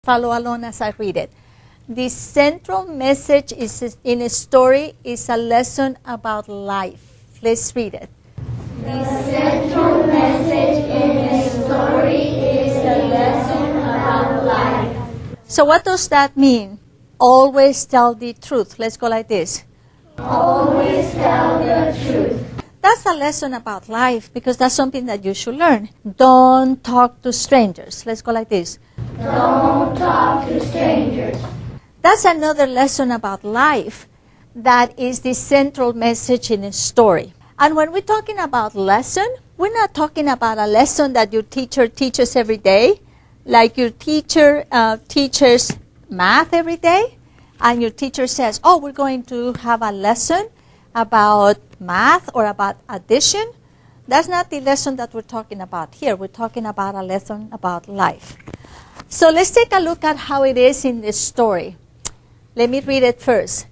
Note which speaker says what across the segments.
Speaker 1: Follow along as I read it. The central message in a story is a lesson about life. Let's read it.
Speaker 2: The central message in a story is a lesson about life.
Speaker 1: So what does that mean? Always tell the truth. Let's go like this.
Speaker 2: Always tell the truth.
Speaker 1: That's a lesson about life because that's something that you should learn. Don't talk to strangers. Let's go like this.
Speaker 2: Don't talk to strangers.
Speaker 1: That's another lesson about life that is the central message in a story. And when we're talking about lesson, we're not talking about a lesson that your teacher teaches every day, like your teacher teaches math every day, and your teacher says, oh, we're going to have a lesson about math or about addition. That's not the lesson that we're talking about here. We're talking about a lesson about life. So let's take a look at how it is in this story. Let me read it first.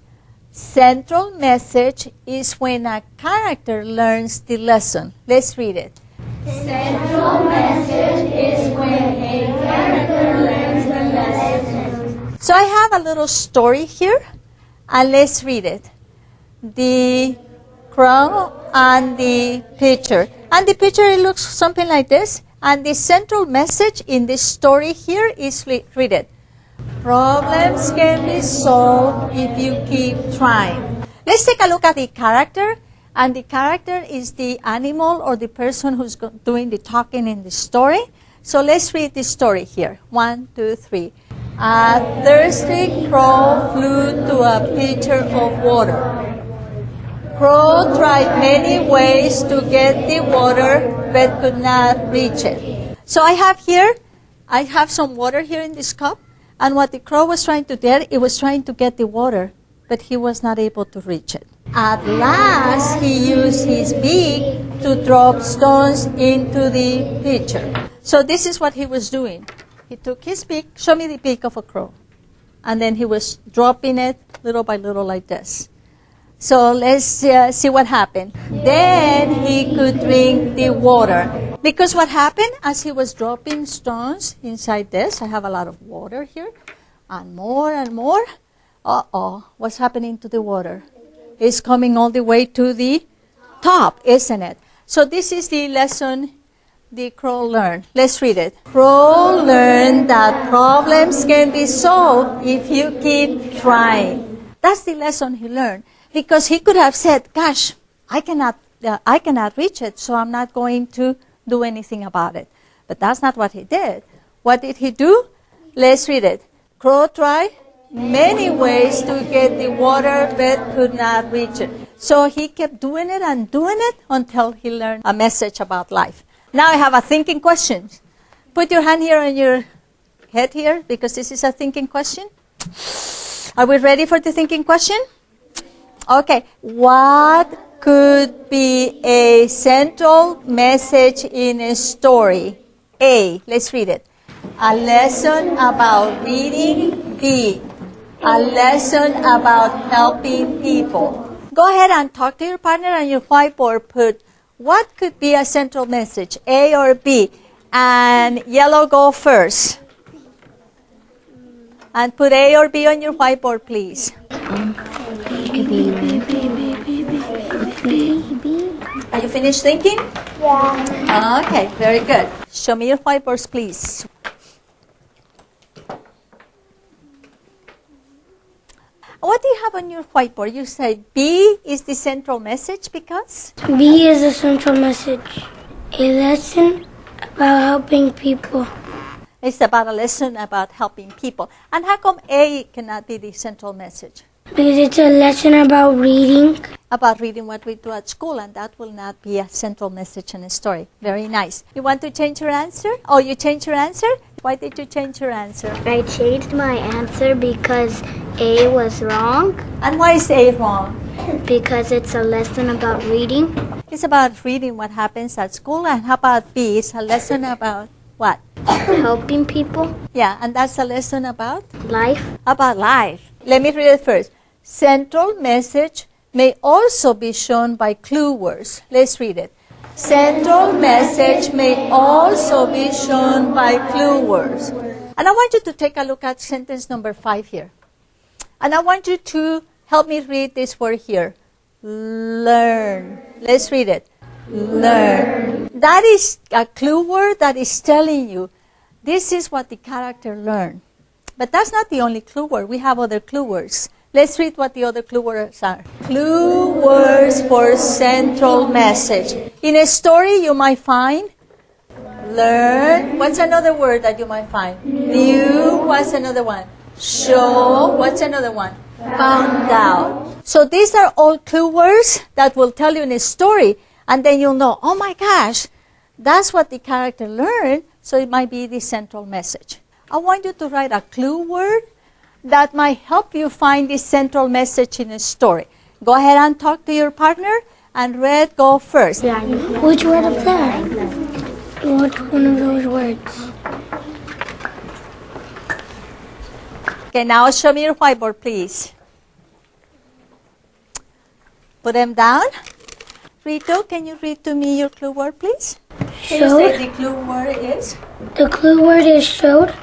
Speaker 1: Central message is when a character learns the lesson. Let's read it.
Speaker 2: Central message is when a character learns the lesson.
Speaker 1: So I have a little story here, and let's read it. The crow and the pitcher. And the pitcher, it looks something like this. And the central message in this story here is, read it. Problems can be solved if you keep trying. Let's take a look at the character. And the character is the animal or the person who's doing the talking in the story. So let's read the story here. 1, 2, 3. A thirsty crow flew to a pitcher of water. Crow tried many ways to get the water, but could not reach it. So I have some water here in this cup, and what the crow was trying to do, it was trying to get the water, but he was not able to reach it. At last, he used his beak to drop stones into the pitcher. So this is what he was doing. He took his beak, show me the beak of a crow, and then he was dropping it little by little like this. So let's see what happened. Then he could drink the water. Because what happened as he was dropping stones inside this, I have a lot of water here, and more and more. What's happening to the water? It's coming all the way to the top, isn't it? So this is the lesson the crow learned. Let's read it. Crow learned that problems can be solved if you keep trying. That's the lesson he learned. Because he could have said, gosh, I cannot reach it, so I'm not going to do anything about it. But that's not what he did. What did he do? Let's read it. Crow tried many ways to get the water, but could not reach it. So he kept doing it and doing it until he learned a message about life. Now I have a thinking question. Put your hand here on your head here, because this is a thinking question. Are we ready for the thinking question? Okay, what could be a central message in a story? A, let's read it. A lesson about reading. B, a lesson about helping people. Go ahead and talk to your partner on your whiteboard. Put what could be a central message, A or B? And yellow, go first. And put A or B on your whiteboard, please. Are you finished thinking?
Speaker 2: Yeah.
Speaker 1: Okay, very good. Show me your whiteboards, please. What do you have on your whiteboard? You said B is the central message because?
Speaker 3: B is the central message. A lesson about helping people.
Speaker 1: It's about a lesson about helping people. And how come A cannot be the central message?
Speaker 3: Because it's a lesson about reading.
Speaker 1: About reading what we do at school, and that will not be a central message in a story. Very nice. You want to change your answer? Oh, you changed your answer? Why did you change your answer?
Speaker 4: I changed my answer because A was wrong.
Speaker 1: And why is A wrong?
Speaker 4: Because it's a lesson about reading.
Speaker 1: It's about reading what happens at school. And how about B? It's a lesson about what?
Speaker 4: Helping people.
Speaker 1: Yeah, and that's a lesson about?
Speaker 4: Life.
Speaker 1: About life. Let me read it first. Central message may also be shown by clue words. Let's read it. Central message may also be shown by clue words. And I want you to take a look at sentence number 5 here. And I want you to help me read this word here. Learn. Let's read it. Learn. That is a clue word that is telling you this is what the character learned. But that's not the only clue word. We have other clue words. Let's read what the other clue words are. Clue words for central message. In a story you might find learn. What's another word that you might find? New. What's another one? Show. What's another one? Found out. So these are all clue words that will tell you in a story, and then you'll know, oh my gosh, that's what the character learned, so it might be the central message. I want you to write a clue word that might help you find the central message in a story. Go ahead and talk to your partner, and Red, go first.
Speaker 3: Which word up there? Which one of those words?
Speaker 1: Okay, now show me your whiteboard, please. Put them down. Rito, can you read to me your clue word, please? Can you say the clue word is?
Speaker 3: The clue word is showed.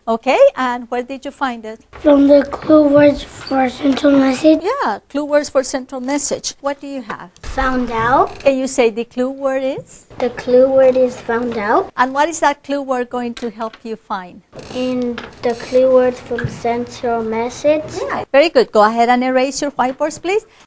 Speaker 1: Okay, and where did you find it?
Speaker 3: From the clue words for central message.
Speaker 1: Yeah, clue words for central message. What do you have?
Speaker 4: Found out.
Speaker 1: Can you say the clue word is?
Speaker 4: The clue word is found out.
Speaker 1: And what is that clue word going to help you find?
Speaker 4: In the clue words from central message.
Speaker 1: Yeah, very good. Go ahead and erase your whiteboards, please.